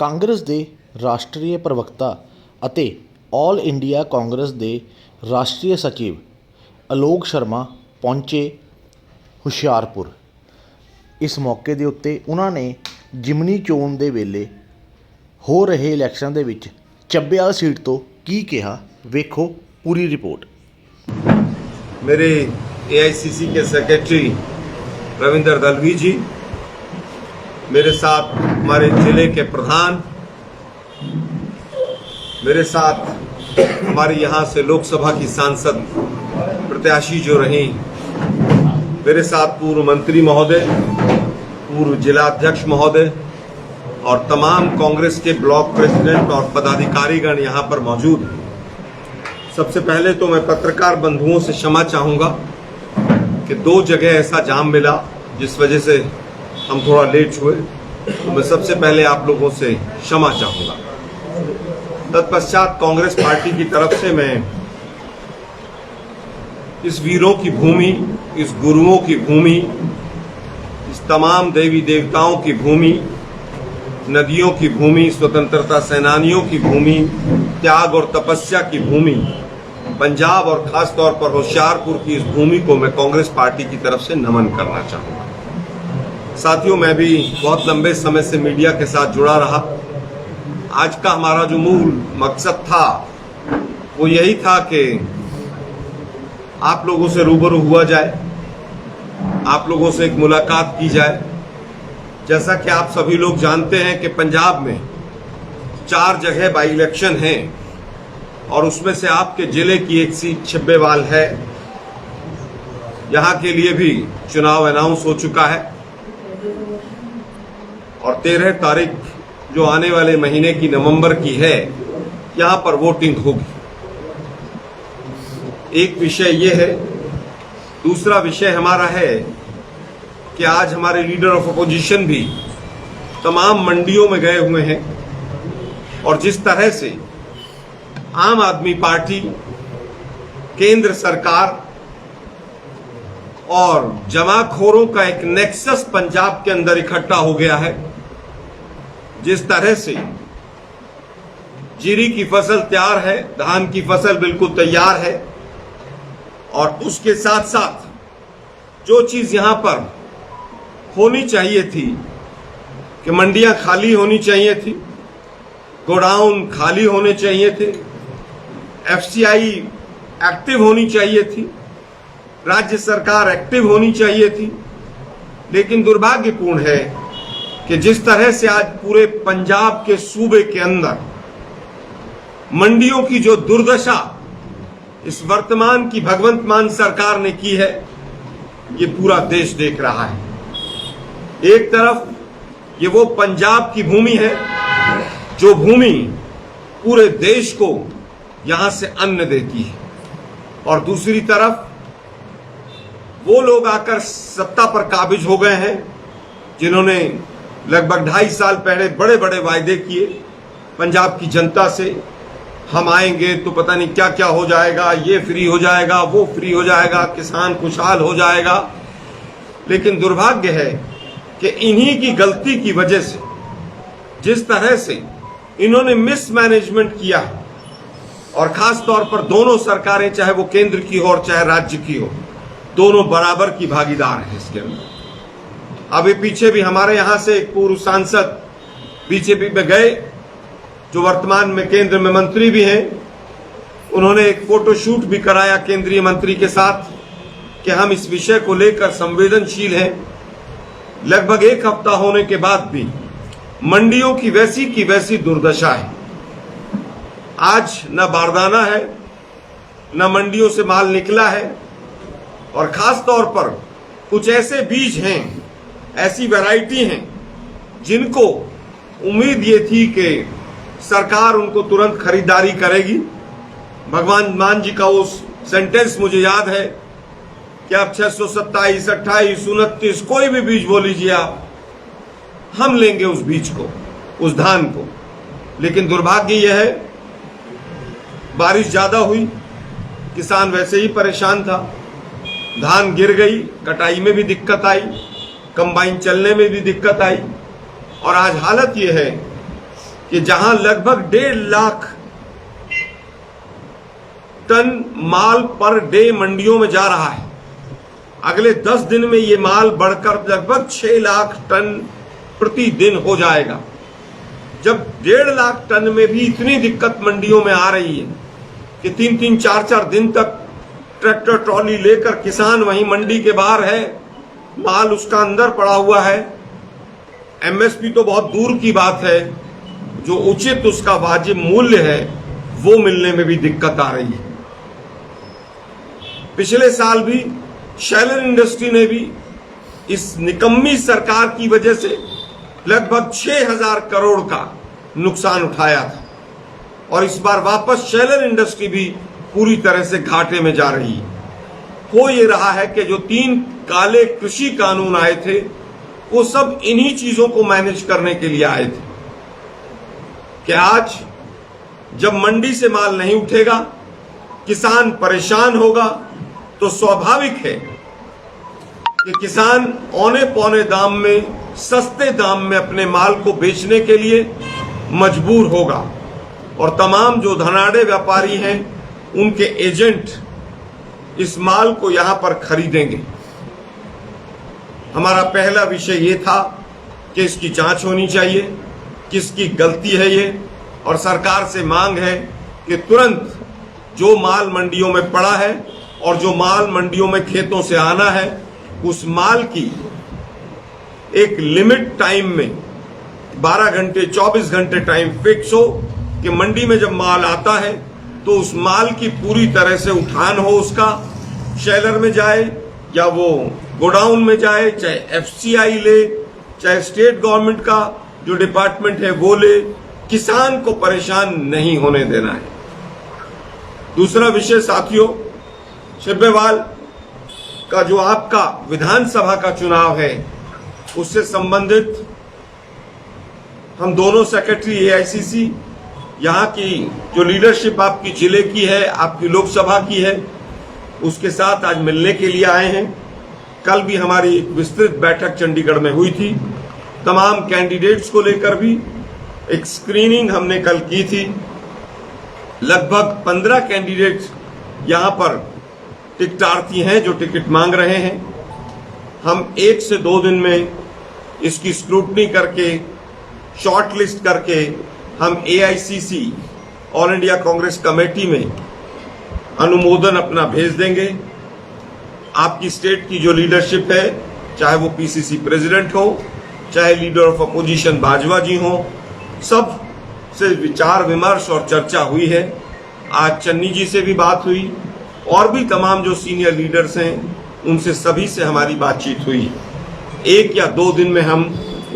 ਕਾਂਗਰਸ ਦੇ ਰਾਸ਼ਟਰੀ ਪ੍ਰਵਕਤਾ ਅਤੇ ਆਲ ਇੰਡੀਆ ਕਾਂਗਰਸ ਦੇ ਰਾਸ਼ਟਰੀ ਸਚਿਵ ਅਲੋਕ ਸ਼ਰਮਾ ਪਹੁੰਚੇ ਹੁਸ਼ਿਆਰਪੁਰ। ਇਸ ਮੌਕੇ ਦੇ ਉੱਤੇ ਉਹਨਾਂ ਨੇ ਜਿਮਨੀ ਚੋਣ ਦੇ ਵੇਲੇ ਹੋ ਰਹੇ ਇਲੈਕਸ਼ਨ ਦੇ ਵਿੱਚ ਚੱਬੇਵਾਲ ਸੀਟ ਤੋਂ ਕੀ ਕਿਹਾ, ਵੇਖੋ पूरी रिपोर्ट। मेरे एआईसीसी के सेक्रेटरी रविंदर दलवी जी, मेरे साथ हमारे जिले के प्रधान, मेरे साथ हमारे यहाँ से लोकसभा की सांसद प्रत्याशी जो रही, मेरे साथ पूर्व मंत्री महोदय, पूर्व जिला अध्यक्ष महोदय और तमाम कांग्रेस के ब्लॉक प्रेसिडेंट और पदाधिकारीगण यहाँ पर मौजूद हैं। सबसे पहले तो मैं पत्रकार बंधुओं से क्षमा चाहूँगा कि 2 जगह ऐसा जाम मिला जिस वजह से हम थोड़ा लेट हुए, तो मैं सबसे पहले आप लोगों से क्षमा चाहूँगा। तत्पश्चात कांग्रेस पार्टी की तरफ से मैं इस वीरों की भूमि, इस गुरुओं की भूमि, इस तमाम देवी देवताओं की भूमि, नदियों की भूमि, स्वतंत्रता सेनानियों की भूमि, त्याग और तपस्या की भूमि, पंजाब और खास तौर पर होशियारपुर की इस भूमि को मैं कांग्रेस पार्टी की तरफ से नमन करना चाहूँगा। साथियों, मैं भी बहुत लंबे समय से मीडिया के साथ जुड़ा रहा। आज का हमारा जो मूल मकसद था वो यही था कि आप लोगों से रूबरू हुआ जाए, आप लोगों से एक मुलाकात की जाए। जैसा कि आप सभी लोग जानते हैं कि पंजाब में 4 जगह बाई इलेक्शन हैं और उसमें से आपके जिले की एक सीट छिब्बेवाल है। यहाँ के लिए भी चुनाव अनाउंस हो चुका है और 13 तारीख जो आने वाले महीने की नवंबर की है, यहाँ पर वोटिंग होगी। एक विषय ये है। दूसरा विषय हमारा है कि आज हमारे लीडर ऑफ अपोजिशन भी तमाम मंडियों में गए हुए हैं और जिस तरह से आम आदमी पार्टी, केंद्र सरकार और जमाखोरों का एक नेक्सस पंजाब के अंदर इकट्ठा हो गया है, जिस तरह से जीरी की फसल तैयार है, धान की फसल बिल्कुल तैयार है और उसके साथ साथ जो चीज यहां पर होनी चाहिए थी कि मंडियां खाली होनी चाहिए थी, गोडाउन खाली होने चाहिए थे, एफसीआई एक्टिव होनी चाहिए थी, राज्य सरकार एक्टिव होनी चाहिए थी। लेकिन दुर्भाग्यपूर्ण है कि जिस तरह से आज पूरे पंजाब के सूबे के अंदर मंडियों की जो दुर्दशा इस वर्तमान की भगवंत मान सरकार ने की है, ये पूरा देश देख रहा है। एक तरफ ये वो पंजाब की भूमि है जो भूमि पूरे देश को यहां से अन्न देती है और दूसरी तरफ वो लोग आकर सत्ता पर काबिज हो गए हैं जिन्होंने लगभग 2.5 साल पहले बड़े बड़े वायदे किए पंजाब की जनता से। हम आएंगे तो पता नहीं क्या क्या हो जाएगा, ये फ्री हो जाएगा, वो फ्री हो जाएगा, किसान खुशहाल हो जाएगा। लेकिन दुर्भाग्य है कि इन्हीं की गलती की वजह से जिस तरह से इन्होंने मिसमैनेजमेंट किया और खास तौर पर दोनों सरकारें, चाहे वो केंद्र की हो और चाहे राज्य की हो, दोनों बराबर की भागीदार हैं इसके अंदर। अभी पीछे भी हमारे यहां से एक पूर्व सांसद बीजेपी में गए जो वर्तमान में केंद्र में मंत्री भी हैं। उन्होंने एक फोटो शूट भी कराया केंद्रीय मंत्री के साथ कि हम इस विषय को लेकर संवेदनशील हैं। लगभग 1 हफ्ता होने के बाद भी मंडियों की वैसी दुर्दशा है। आज न बारदाना है, न मंडियों से माल निकला है और खास तौर पर कुछ ऐसे बीज हैं, ऐसी वैरायटी हैं जिनको उम्मीद ये थी कि सरकार उनको तुरंत खरीदारी करेगी। भगवान मान जी का वो सेंटेंस मुझे याद है कि आप 627, 28, 29 कोई भी बीज बोल लीजिए आप, हम लेंगे उस बीज को, उस धान को। लेकिन दुर्भाग्य यह है बारिश ज्यादा हुई, किसान वैसे ही परेशान था, धान गिर गई, कटाई में भी दिक्कत आई, कंबाइन चलने में भी दिक्कत आई और आज हालत यह है कि जहां लगभग 1.5 लाख टन माल पर डे मंडियों में जा रहा है, अगले 10 दिन में ये माल बढ़कर लगभग 6 लाख टन प्रतिदिन हो जाएगा। जब 1.5 लाख टन में भी इतनी दिक्कत मंडियों में आ रही है कि 3-3, 4-4 दिन तक ट्रैक्टर ट्रॉली लेकर किसान वहीं मंडी के बाहर है, माल उसका अंदर पड़ा हुआ है, एमएसपी तो बहुत दूर की बात है, जो उचित उसका वाजिब मूल्य है वो मिलने में भी दिक्कत आ रही है। पिछले साल भी शैलर इंडस्ट्री ने भी इस निकम्मी सरकार की वजह से लगभग 6,000 करोड़ का नुकसान उठाया था, और इस बार वापस शैलर इंडस्ट्री भी पूरी तरह से घाटे में जा रही है। हो ये रहा है कि जो 3 काले कृषि कानून आए थे वो सब इन्हीं चीजों को मैनेज करने के लिए आए थे कि आज जब मंडी से माल नहीं उठेगा, किसान परेशान होगा, तो स्वाभाविक है कि किसान औने पौने दाम में, सस्ते दाम में अपने माल को बेचने के लिए मजबूर होगा, और तमाम जो धनाढ़े व्यापारी हैं उनके एजेंट इस माल को यहां पर खरीदेंगे। हमारा पहला विषय ये था कि इसकी जांच होनी चाहिए, किसकी गलती है ये, और सरकार से मांग है कि तुरंत जो माल मंडियों में पड़ा है और जो माल मंडियों में खेतों से आना है, उस माल की एक लिमिट टाइम में 12 घंटे 24 घंटे टाइम फिक्स हो कि मंडी में जब माल आता है तो उस माल की पूरी तरह से उठान हो, उसका शेलर में जाए या वो गोडाउन में जाए, चाहे एफसीआई ले, चाहे स्टेट गवर्नमेंट का जो डिपार्टमेंट है वो ले, किसान को परेशान नहीं होने देना है। दूसरा विषय साथियों, छिब्बेवाल का जो आपका विधानसभा का चुनाव है उससे संबंधित हम दोनों सेक्रेटरी एआईसीसी, यहाँ की जो लीडरशिप आपकी जिले की है, आपकी लोकसभा की है, उसके साथ आज मिलने के लिए आए हैं। कल भी हमारी एक विस्तृत बैठक चंडीगढ़ में हुई थी, तमाम कैंडिडेट्स को लेकर भी एक स्क्रीनिंग हमने कल की थी। लगभग 15 कैंडिडेट्स यहाँ पर टिकटार्थी हैं जो टिकट मांग रहे हैं। हम 1 से 2 दिन में इसकी स्क्रूटनी करके, शॉर्ट लिस्ट करके हम AICC all India Congress committee में अनुमोदन अपना भेज देंगे। आपकी स्टेट की जो लीडरशिप है, चाहे वो पीसीसी प्रेसिडेंट हो, चाहे लीडर ऑफ अपोजिशन बाजवा जी हो, सब से विचार विमर्श और चर्चा हुई है। आज चन्नी जी से भी बात हुई, और भी तमाम जो सीनियर लीडर्स हैं उनसे सभी से हमारी बातचीत हुई। 1 या 2 दिन में हम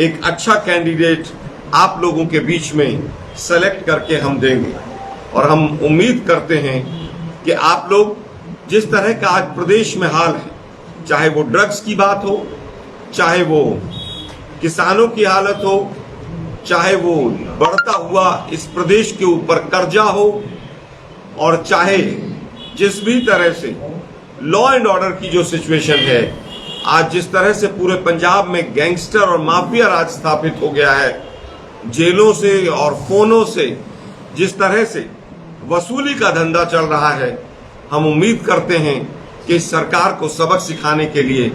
एक अच्छा कैंडिडेट आप लोगों के बीच में सेलेक्ट करके हम देंगे, और हम उम्मीद करते हैं कि आप लोग जिस तरह का आज प्रदेश में हाल है, चाहे वो ड्रग्स की बात हो, चाहे वो किसानों की हालत हो, चाहे वो बढ़ता हुआ इस प्रदेश के ऊपर कर्जा हो, और चाहे जिस भी तरह से लॉ एंड ऑर्डर की जो सिचुएशन है, आज जिस तरह से पूरे पंजाब में गैंगस्टर और माफिया राज स्थापित हो गया है, जेलों से और फोनों से जिस तरह से वसूली का धंधा चल रहा है, हम उम्मीद करते हैं कि इस सरकार को सबक सिखाने के लिए,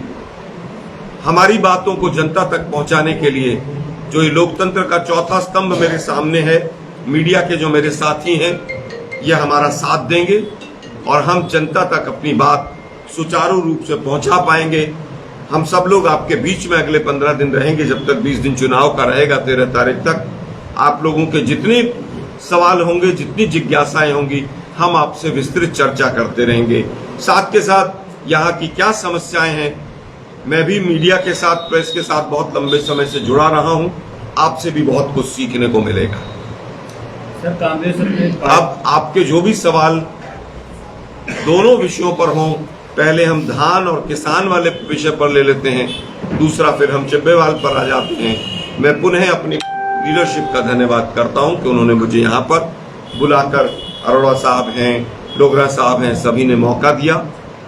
हमारी बातों को जनता तक पहुंचाने के लिए, जो ये लोकतंत्र का चौथा स्तंभ मेरे सामने है, मीडिया के जो मेरे साथी हैं, ये हमारा साथ देंगे, और हम जनता तक अपनी बात सुचारू रूप से पहुंचा पाएंगे। हम सब लोग आपके बीच में अगले 15 दिन रहेंगे, जब तक 20 दिन चुनाव का रहेगा, 13 तारीख तक। आप लोगों के जितने सवाल होंगे, जितनी जिज्ञासाएं होंगी, हम आपसे विस्तृत चर्चा करते रहेंगे। साथ के साथ यहाँ की क्या समस्याएं हैं, मैं भी मीडिया के साथ, प्रेस के साथ बहुत लंबे समय से जुड़ा रहा हूँ, आपसे भी बहुत कुछ सीखने को मिलेगा। सर, कांग्रेस अब आपके जो भी सवाल दोनों विषयों पर हों, पहले हम धान और किसान वाले विषय पर ले लेते हैं, दूसरा फिर हम चिब्बेवाल पर आ जाते हैं। मैं पुनः अपनी लीडरशिप का धन्यवाद करता हूं कि उन्होंने मुझे यहाँ पर बुलाकर, अरोड़ा साहब हैं, डोगरा साहब हैं, सभी ने मौका दिया।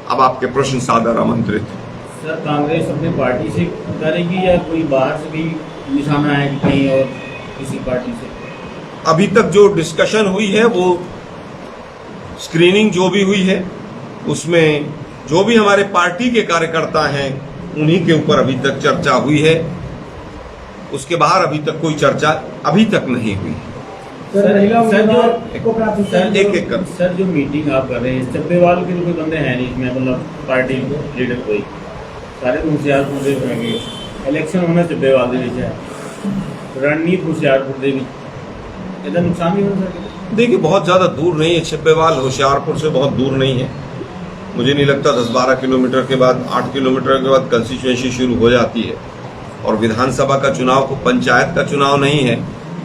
अब आपके प्रश्न सादर आमंत्रित। सर, कांग्रेस अपनी पार्टी से करेगी या कोई बाहर से भी निशाना है कि कहीं और किसी पार्टी से? अभी तक जो डिस्कशन हुई है वो स्क्रीनिंग जो भी हुई है उसमें जो भी हमारे पार्टी के कार्यकर्ता हैं उन्हीं के ऊपर अभी तक चर्चा हुई है। उसके बाहर अभी तक कोई चर्चा अभी तक नहीं हुई। सर जो मीटिंग आप कर रहे हैं, चब्बेवाल के तो कोई बंदे हैं नहीं इसमें, मतलब पार्टी लीडर कोई सारे होशियारपुर ਦੇ रहेंगे। इलेक्शन होना चब्बेवाल ਦੇ ਵਿੱਚ है, रणनीति होशियारपुर ਦੇ ਵਿੱਚ ਇਹਦਾ नुकसान नहीं हो सकता। देखिए बहुत ज़्यादा दूर नहीं है, चब्बेवाल होशियारपुर से बहुत दूर नहीं है। मुझे नहीं लगता 10-12 किलोमीटर के बाद 8 किलोमीटर के बाद कंस्टिट्यूएंसी शुरू हो जाती है। और विधानसभा का चुनाव को पंचायत का चुनाव नहीं है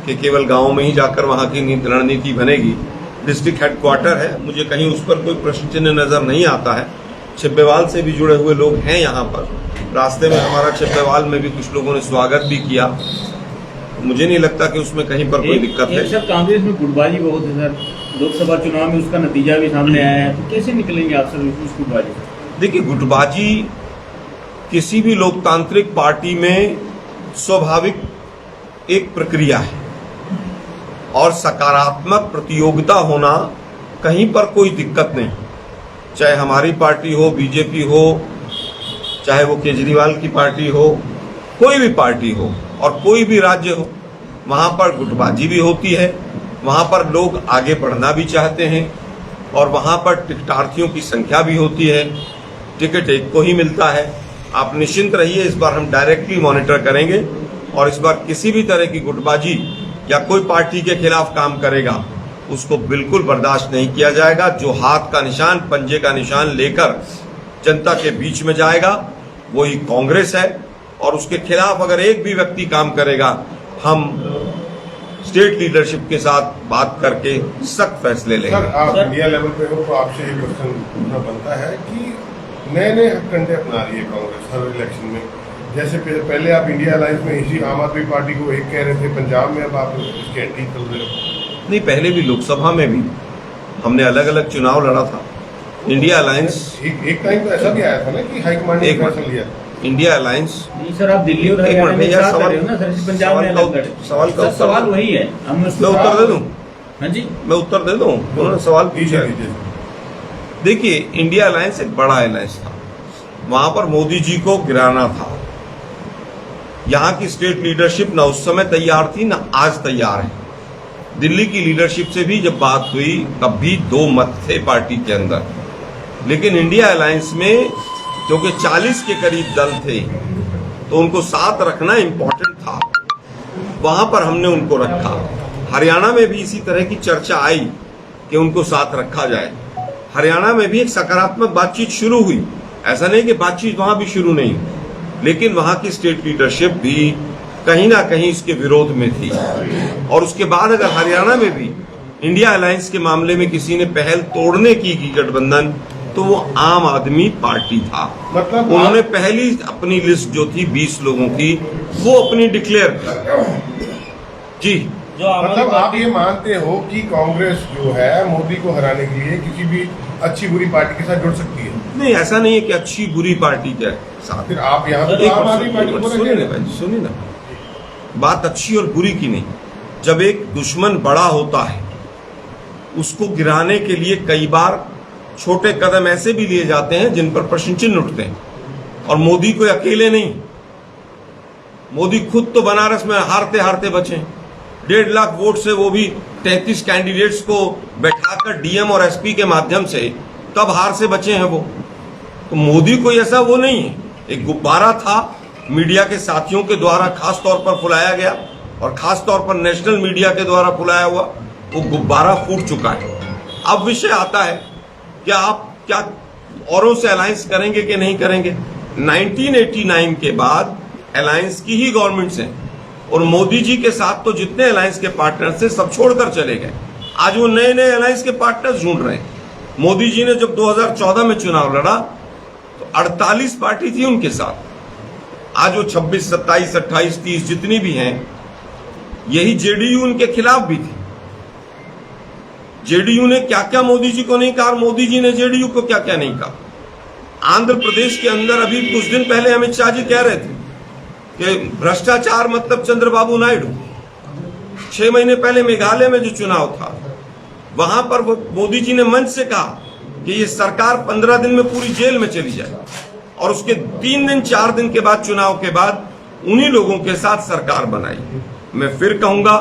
कि केवल गांव में ही जाकर वहां की रणनीति बनेगी। डिस्ट्रिक्ट हेडक्वार्टर है, मुझे कहीं उस पर कोई प्रश्न चिन्ह नजर नहीं आता है। चब्बेवाल से भी जुड़े हुए लोग हैं यहाँ पर। रास्ते में हमारा चब्बेवाल में भी कुछ लोगों ने स्वागत भी किया। मुझे नहीं लगता कि उसमें कहीं पर कोई दिक्कत है। सर कांग्रेस में गुटबाजी बहुत है सर, लोकसभा चुनाव में उसका नतीजा भी सामने आया है, तो कैसे निकलेंगे आप सर उस गुटबाजी? देखिए गुटबाजी किसी भी लोकतांत्रिक पार्टी में स्वाभाविक एक प्रक्रिया है और सकारात्मक प्रतियोगिता होना कहीं पर कोई दिक्कत नहीं। चाहे हमारी पार्टी हो, बीजेपी हो, चाहे वो केजरीवाल की पार्टी हो, कोई भी पार्टी हो और कोई भी राज्य हो, वहां पर गुटबाजी भी होती है। वहां पर लोग आगे बढ़ना भी चाहते हैं और वहां पर टिकटार्थियों की संख्या भी होती है। टिकट एक को ही मिलता है। आप निश्चिंत रहिए, इस बार हम डायरेक्टली मॉनिटर करेंगे और इस बार किसी भी तरह की गुटबाजी या कोई पार्टी के खिलाफ काम करेगा उसको बिल्कुल बर्दाश्त नहीं किया जाएगा। जो हाथ का निशान, पंजे का निशान लेकर जनता के बीच में जाएगा वही कांग्रेस है और उसके खिलाफ अगर एक भी व्यक्ति काम करेगा हम स्टेट लीडरशिप के साथ बात करके सख्त फैसले लेंगे। सर आप इंडिया लेवल पे हो तो आपसे ये क्वेश्चन पूछना बनता है कि नए नए हथकंडे अपना रही है कांग्रेस हर इलेक्शन में। जैसे पहले आप इंडिया अलायंस में इसी आम आदमी पार्टी को एक कह रहे थे पंजाब में, अब आप इसके एंटी चल रहे हो। नहीं, पहले भी लोकसभा में भी हमने अलग अलग चुनाव लड़ा था। इंडिया अलायंस एक टाइम तो ऐसा भी आया था ना कि हाईकमांड ने फैसला लिया। इंडिया अलायंस नहीं सर, आप दिल्ली और हरियाणा में साथ कर रहे हो ना सर, पंजाब में अलग लड़े। सवाल वही है, हम मैं उत्तर दे दूं? हाँ जी, मैं उत्तर दे दूं? उन्होंने सवाल पूछा। देखिए इंडिया अलायंस एक बड़ा अलायंस था, वहां पर मोदी जी को गिराना था। यहाँ की स्टेट लीडरशिप न उस समय तैयार थी न आज तैयार है। दिल्ली की लीडरशिप से भी जब बात हुई तब भी दो मत थे पार्टी के अंदर, लेकिन इंडिया अलायंस में क्योंकि 40 के करीब दल थे तो उनको साथ रखना इम्पोर्टेंट था, वहां पर हमने उनको रखा। हरियाणा में भी इसी तरह की चर्चा आई कि उनको साथ रखा जाए। हरियाणा में भी एक सकारात्मक बातचीत शुरू हुई, ऐसा नहीं कि बातचीत वहां भी शुरू नहीं, लेकिन वहां की स्टेट लीडरशिप भी कहीं ना कहीं इसके विरोध में थी। और उसके बाद अगर हरियाणा में भी इंडिया अलायंस के मामले में किसी ने पहल तोड़ने की गठबंधन तो वो आम आदमी पार्टी था। मतलब उन्होंने पहली अपनी लिस्ट जो थी 20 लोगों की वो अपनी डिक्लेयर की। जी, मतलब आप ये मानते हो कि कांग्रेस जो है मोदी को हराने के लिए किसी भी अच्छी बुरी पार्टी के साथ जुड़ सकती है? नहीं, ऐसा नहीं है कि अच्छी बुरी पार्टी के साथ। फिर आप यहाँ तो आम आदमी पार्टी को सुनिए ना, बात अच्छी और बुरी की नहीं। जब एक दुश्मन बड़ा होता है उसको गिराने के लिए कई बार छोटे कदम ऐसे भी लिए जाते हैं जिन पर प्रश्न चिन्ह उठते हैं। और मोदी कोई अकेले नहीं, मोदी खुद तो बनारस में हारते हारते बचे। 1.5 लाख वोट से, वो भी 33 कैंडिडेट्स को बैठाकर डीएम और एसपी के माध्यम से, तब हार से बचे हैं वो। तो मोदी कोई ऐसा वो नहीं है, एक गुब्बारा था मीडिया के साथियों के द्वारा खास तौर पर फुलाया गया और खास तौर पर नेशनल मीडिया के द्वारा फुलाया हुआ वो गुब्बारा फूट चुका है। अब विषय आता है कि आप क्या औरों से अलायंस करेंगे कि नहीं करेंगे। 1989 के बाद अलायंस की ही गवर्नमेंट्स हैं और मोदी जी के साथ तो जितने अलायंस के पार्टनर्स थे सब छोड़कर चले गए। आज वो नए नए अलायंस के पार्टनर्स ढूंढ रहे हैं। मोदी जी ने जब 2014 में चुनाव लड़ा तो 48 पार्टी थी उनके साथ। आज वो 26, 27, 28, 30 जितनी भी हैं, यही जेडीयू उनके खिलाफ भी थी। जेडीयू ने क्या क्या मोदी जी को नहीं कहा, मोदी जी ने जेडीयू को क्या क्या नहीं कहा। आंध्र प्रदेश के अंदर अभी कुछ दिन पहले अमित शाह जी कह रहे थे कि भ्रष्टाचार मतलब चंद्रबाबू नायडू। 6 महीने पहले मेघालय में जो चुनाव था, वहां पर मोदी जी ने मंच से कहा कि ये सरकार 15 दिन में पूरी जेल में चली जाए, और उसके 3 दिन 4 दिन के बाद, चुनाव के बाद, उन्हीं लोगों के साथ सरकार बनाई। मैं फिर कहूंगा,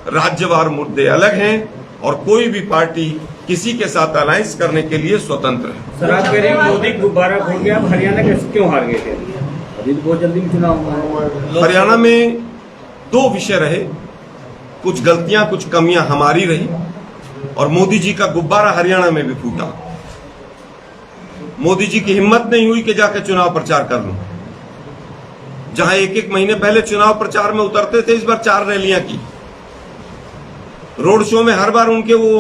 राज्यवार मुद्दे अलग हैं और कोई भी पार्टी किसी के साथ अलायंस करने के लिए स्वतंत्र है। सर, आप कह रहे हैं मोदी गुब्बारा फोड़ के आप हरियाणा के क्यों हार गए थे? अभी तो बहुत जल्दी चुनाव हुआ है। हरियाणा में 2 विषय रहे, कुछ गलतियां कुछ कमियां हमारी रही, और मोदी जी का गुब्बारा हरियाणा में भी फूटा। मोदी जी की हिम्मत नहीं हुई कि जाकर चुनाव प्रचार कर लूं। जहां 1-1 महीने पहले चुनाव प्रचार में उतरते थे, इस बार 4 रैलियां की। रोड शो में हर बार उनके वो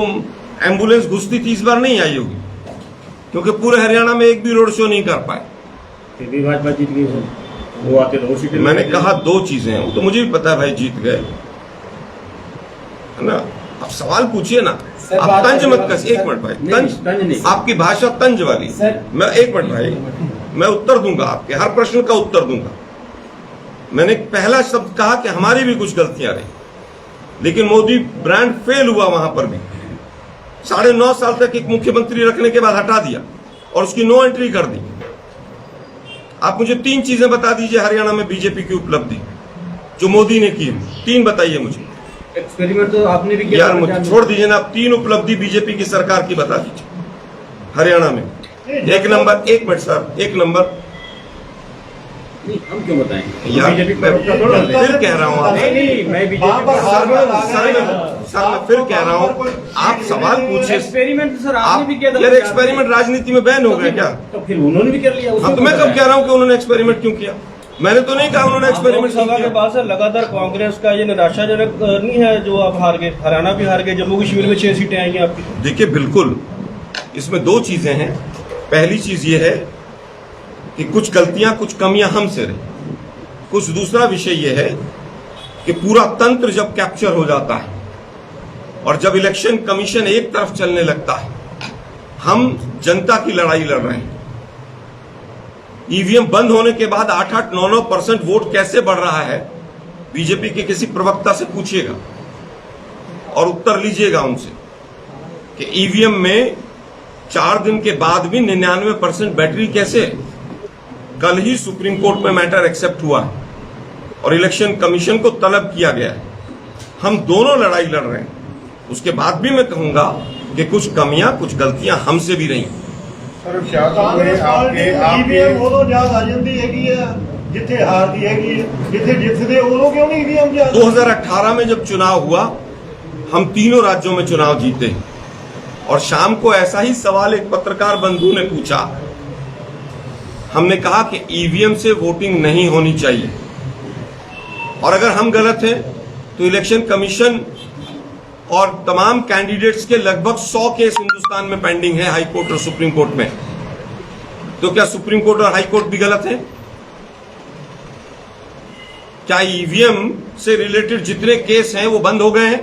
एम्बुलेंस घुसती थी, इस बार नहीं आई होगी, क्योंकि पूरे हरियाणा में एक भी रोड शो नहीं कर पाए। फिर भी भाजपा जीत गई सर, वो आते 2 सीटें। मैंने कहा 2 चीजें हैं, वो तो मुझे भी पता है भाई, जीत गए, है ना। अब सवाल पूछिए ना, आप तंज मत कस। 1 मिनट भाई, तंज नहीं। आपकी भाषा तंज वाली। मैं 1 मिनट भाई, मैं उत्तर दूंगा, आपके हर प्रश्न का उत्तर दूंगा। मैंने पहला शब्द कहा कि हमारी भी कुछ गलतियां रही, लेकिन मोदी ब्रांड फेल हुआ। वहां पर भी 9.5 साल तक एक मुख्यमंत्री रखने के बाद हटा दिया और उसकी नो एंट्री कर दी। आप मुझे 3 चीजें बता दीजिए हरियाणा में बीजेपी की उपलब्धि जो मोदी ने की, 3 बताइए मुझे। एक्सपेरिमेंट तो आपने भी किया यार मुझे छोड़ दीजिए ना, आप 3 उपलब्धि बीजेपी की सरकार की बता दीजिए हरियाणा में। 1 नंबर, 1 मिनट सर, 1 नंबर। नहीं, हम क्यों बताएंगे? यार बीजेपी मैं फिर कह रहा हूँ, नहीं, मैं बीजेपी सर मैं फिर कह रहा हूँ, आप सवाल पूछे। एक्सपेरिमेंट सर आपने आप भी किया था। यार एक्सपेरिमेंट राजनीति में बैन हो गए क्या? तो फिर उन्होंने भी कर लिया। हाँ, तो मैं कब कह रहा हूँ कि उन्होंने एक्सपेरिमेंट क्यों किया? मैंने तो नहीं कहा उन्होंने एक्सपेरिमेंट लोकसभा के बाद सर लगातार कांग्रेस का ये निराशाजनक नहीं है जो आप हार गए, हरियाणा भी हार गए, जम्मू कश्मीर में 6 सीटें आई हैं आपकी। देखिए बिल्कुल, इसमें 2 चीजें हैं। पहली चीज ये है कि कुछ गलतियां कुछ कमियां हमसे रही, कुछ दूसरा विषय ये है कि पूरा तंत्र जब कैप्चर हो जाता है और जब इलेक्शन कमीशन एक तरफ चलने लगता है, हम जनता की लड़ाई लड़ रहे हैं। ईवीएम बंद होने के बाद 8-8, 9-9% वोट कैसे बढ़ रहा है, बीजेपी के किसी प्रवक्ता से पूछिएगा और उत्तर लीजिएगा उनसे कि ईवीएम में 4 दिन के बाद भी 99% बैटरी कैसे है। कल ही सुप्रीम कोर्ट में मैटर एक्सेप्ट हुआ है और इलेक्शन कमीशन को तलब किया गया है। हम दोनों लड़ाई लड़ रहे हैं। उसके बाद भी मैं कहूंगा कि कुछ कमियां कुछ गलतियां हमसे भी रही। सर क्या आपके ਉਦੋਂ ਯਾਦ ਆ ਜਾਂਦੀ ਹੈਗੀ ਆ ਜਿੱਥੇ ਹਾਰਦੀ ਹੈਗੀ ਜਿੱਥੇ ਜਿੱਤਦੇ ਉਦੋਂ ਕਿਉਂ ਨਹੀਂ ਈਵੀਐਮ ਯਾਦ? 2018 में जब चुनाव हुआ, हम तीनों राज्यों में चुनाव जीते और शाम को ऐसा ही सवाल एक पत्रकार बंधु ने पूछा। हमने कहा कि ईवीएम से वोटिंग नहीं होनी चाहिए और अगर हम गलत हैं तो इलेक्शन कमीशन और तमाम कैंडिडेट्स के लगभग 100 केस हिंदुस्तान में पेंडिंग है हाई कोर्ट और सुप्रीम कोर्ट में। तो क्या सुप्रीम कोर्ट और हाई कोर्ट भी गलत है? क्या ईवीएम से रिलेटेड जितने केस हैं वो बंद हो गए हैं?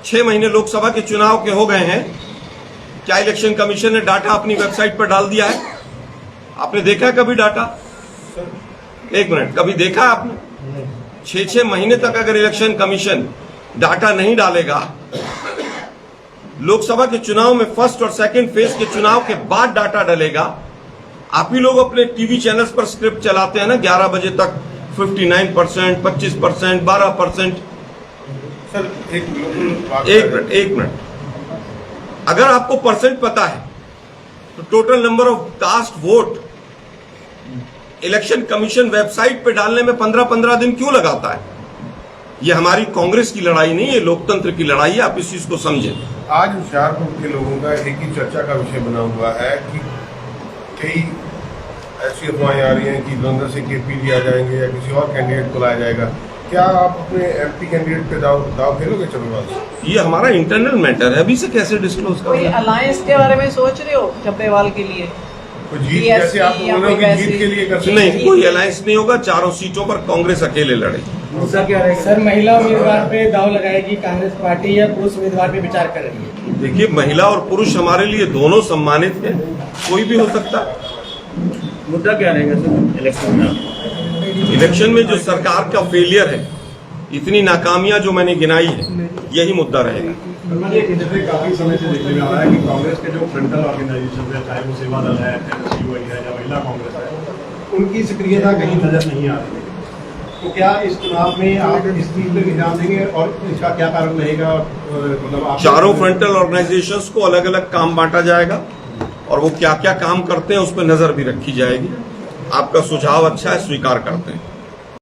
6 महीने लोकसभा के चुनाव के हो गए हैं, क्या इलेक्शन कमीशन ने डाटा अपनी वेबसाइट पर डाल दिया है? आपने देखा कभी डाटा? 1 मिनट, कभी देखा आपने? 6-6 महीने तक अगर इलेक्शन कमीशन डाटा नहीं डालेगा, लोकसभा के चुनाव में फर्स्ट और सेकंड फेज के चुनाव के बाद डाटा डालेगा। आप ही लोग अपने टीवी चैनल्स पर स्क्रिप्ट चलाते हैं ना, 11 बजे तक 59%, 25%, 12%। सर एक मिनट, अगर आपको परसेंट पता है तो total number of cast vote election commission website पे डालने में 15-15 दिन क्यों लगाता है? ये हमारी कांग्रेस की लड़ाई नहीं है, लोकतंत्र की लड़ाई है। आप इस चीज को समझें। आज होशियारपुर के लोगों का एक ही चर्चा का विषय बना हुआ है कि कई ऐसी अफवाहें आ रही हैं कि लंदन से केपी लिया जाएंगे या किसी और कैंडिडेट को लाया जाएगा। क्या आप अपने एमपी कैंडिडेट पे दाव खेलोगे चब्बेवाल से? ये हमारा इंटरनल मैटर है, अभी से कैसे डिस्क्लोज कोई करें? अलायंस के बारे में सोच रहे हो चब्बेवाल के लिए? कोई जीत जैसे आप बोल रहे हो कि जीत के लिए कर सकते नहीं, कोई अलायंस नहीं होगा। 4 सीटों पर कांग्रेस अकेले लड़ेगी। मुद्दा क्या रहेगा? सर महिला उम्मीदवार पे दाव लगाएगी कांग्रेस पार्टी या पुरुष उम्मीदवार पे विचार कर रही है? देखिए, महिला और पुरुष हमारे लिए दोनों सम्मानित है, कोई भी हो सकता। मुद्दा क्या रहेगा सर इलेक्शन में? इलेक्शन में जो सरकार का फेलियर है इतनी नाकामियां जो मैंने गिनाई है, यही मुद्दा रहेगा। जैसे काफी समय से देखने में आ रहा है कि कांग्रेस के जो फ्रंटल ऑर्गेनाइजेशन है, चाहे वो सेवा दल है, एनएसयूआई है या महिला कांग्रेस है, उनकी सक्रियता कहीं नजर नहीं आ रही है। तो क्या इस चुनाव में आप इस चीज पर ध्यान देंगे और इसका क्या कारण रहेगा? मतलब आप चारों फ्रंटल ऑर्गेनाइजेशंस को अलग अलग काम बांटा जाएगा और वो क्या क्या काम करते हैं उस पर नजर भी रखी जाएगी। आपका सुझाव अच्छा है, स्वीकार करते हैं।